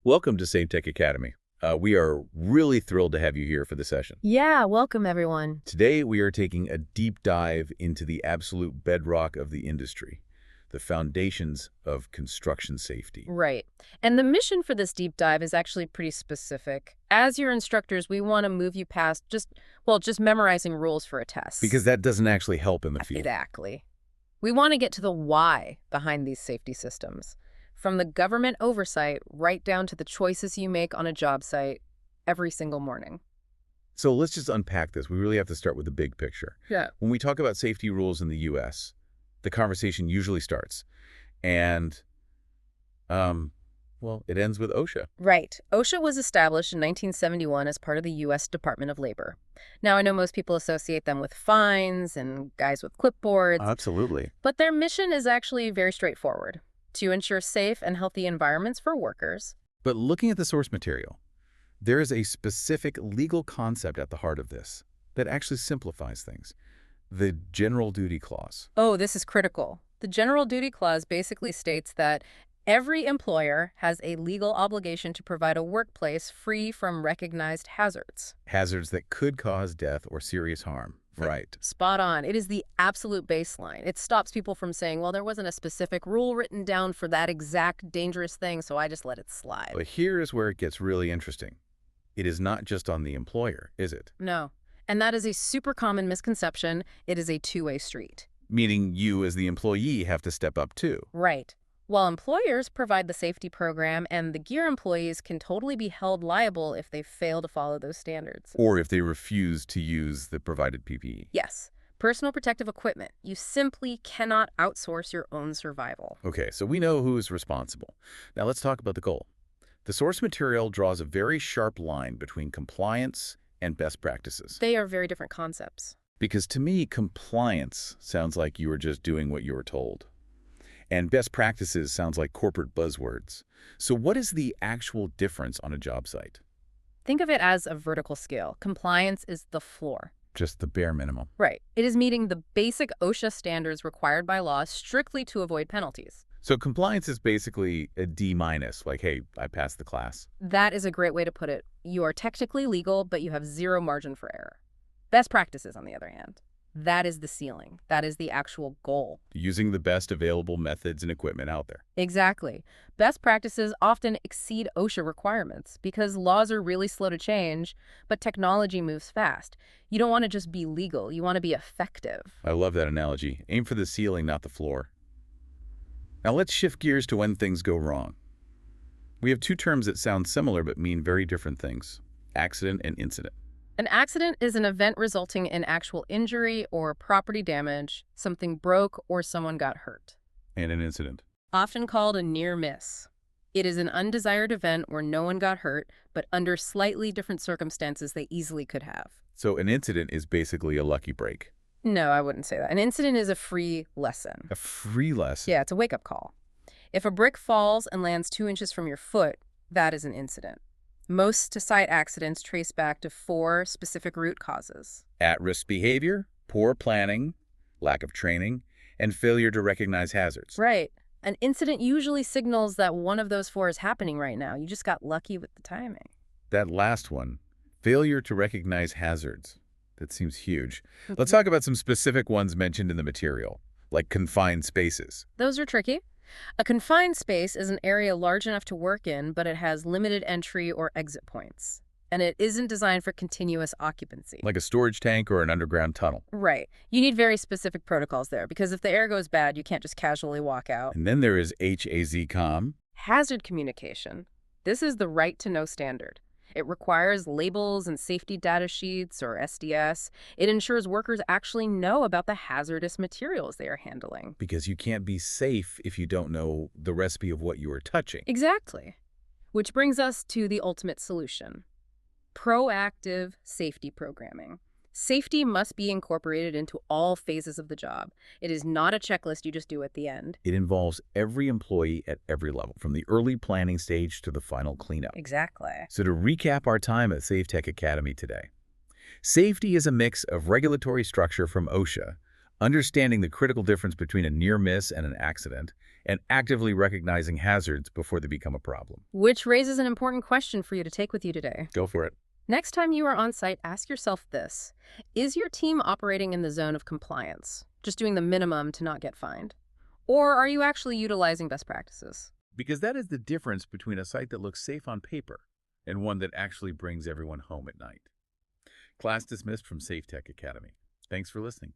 Welcome to Safe Tech Academy. We are really thrilled to have you here for the session. Yeah, welcome everyone. Today, we are taking a deep dive into the absolute bedrock of the industry, the foundations of construction safety. Right. And the mission for this deep dive is actually pretty specific. As your instructors, we want to move you past just memorizing rules for a test. Because that doesn't actually help in the field. Exactly. We want to get to the why behind these safety systems. From the government oversight right down to the choices you make on a job site every single morning. So let's just unpack this. We really have to start with the big picture. Yeah. When we talk about safety rules in the U.S., the conversation usually starts. And, it ends with OSHA. Right. OSHA was established in 1971 as part of the U.S. Department of Labor. Now, I know most people associate them with fines and guys with clipboards. Absolutely. But their mission is actually very straightforward: to ensure safe and healthy environments for workers. But looking at the source material, there is a specific legal concept at the heart of this that actually simplifies things. The General Duty Clause. Oh, this is critical. The General Duty Clause basically states that every employer has a legal obligation to provide a workplace free from recognized hazards. Hazards that could cause death or serious harm. Right. Spot on. It is the absolute baseline. It stops people from saying, well, there wasn't a specific rule written down for that exact dangerous thing, so I just let it slide. But here is where it gets really interesting. It is not just on the employer, is it? No. And that is a super common misconception. It is a two-way street. Meaning you as the employee have to step up too. Right. While employers provide the safety program, and the gear employees can totally be held liable if they fail to follow those standards. Or if they refuse to use the provided PPE. Yes. Personal protective equipment. You simply cannot outsource your own survival. Okay, so we know who is responsible. Now let's talk about the goal. The source material draws a very sharp line between compliance and best practices. They are very different concepts. Because to me, compliance sounds like you were just doing what you were told. And best practices sounds like corporate buzzwords. So what is the actual difference on a job site? Think of it as a vertical scale. Compliance is the floor. Just the bare minimum. Right. It is meeting the basic OSHA standards required by law strictly to avoid penalties. So compliance is basically a D-, like, hey, I passed the class. That is a great way to put it. You are technically legal, but you have zero margin for error. Best practices, on the other hand, that is the ceiling. That is the actual goal. Using the best available methods and equipment out there. Exactly. Best practices often exceed OSHA requirements because laws are really slow to change, but technology moves fast. You don't want to just be legal. You want to be effective. I love that analogy. Aim for the ceiling, not the floor. Now let's shift gears to when things go wrong. We have two terms that sound similar but mean very different things: accident and incident. An accident is an event resulting in actual injury or property damage. Something broke or someone got hurt. And an incident. Often called a near miss. It is an undesired event where no one got hurt, but under slightly different circumstances they easily could have. So an incident is basically a lucky break. No, I wouldn't say that. An incident is a free lesson. A free lesson? Yeah, it's a wake-up call. If a brick falls and lands 2 inches from your foot, that is an incident. Most site accidents trace back to 4 specific root causes. At-risk behavior, poor planning, lack of training, and failure to recognize hazards. Right. An incident usually signals that one of those 4 is happening right now. You just got lucky with the timing. That last one, failure to recognize hazards, that seems huge. Let's talk about some specific ones mentioned in the material, like confined spaces. Those are tricky. A confined space is an area large enough to work in, but it has limited entry or exit points. And it isn't designed for continuous occupancy. Like a storage tank or an underground tunnel. Right. You need very specific protocols there, because if the air goes bad, you can't just casually walk out. And then there is HAZCOM. Hazard communication. This is the right-to-know standard. It requires labels and safety data sheets, or SDS. It ensures workers actually know about the hazardous materials they are handling. Because you can't be safe if you don't know the recipe of what you are touching. Exactly. Which brings us to the ultimate solution: proactive safety programming. Safety must be incorporated into all phases of the job. It is not a checklist you just do at the end. It involves every employee at every level, from the early planning stage to the final cleanup. Exactly. So to recap our time at Safe Tech Academy today, safety is a mix of regulatory structure from OSHA, understanding the critical difference between a near miss and an accident, and actively recognizing hazards before they become a problem. Which raises an important question for you to take with you today. Go for it. Next time you are on site, ask yourself this. Is your team operating in the zone of compliance, just doing the minimum to not get fined? Or are you actually utilizing best practices? Because that is the difference between a site that looks safe on paper and one that actually brings everyone home at night. Class dismissed from Safe Tech Academy. Thanks for listening.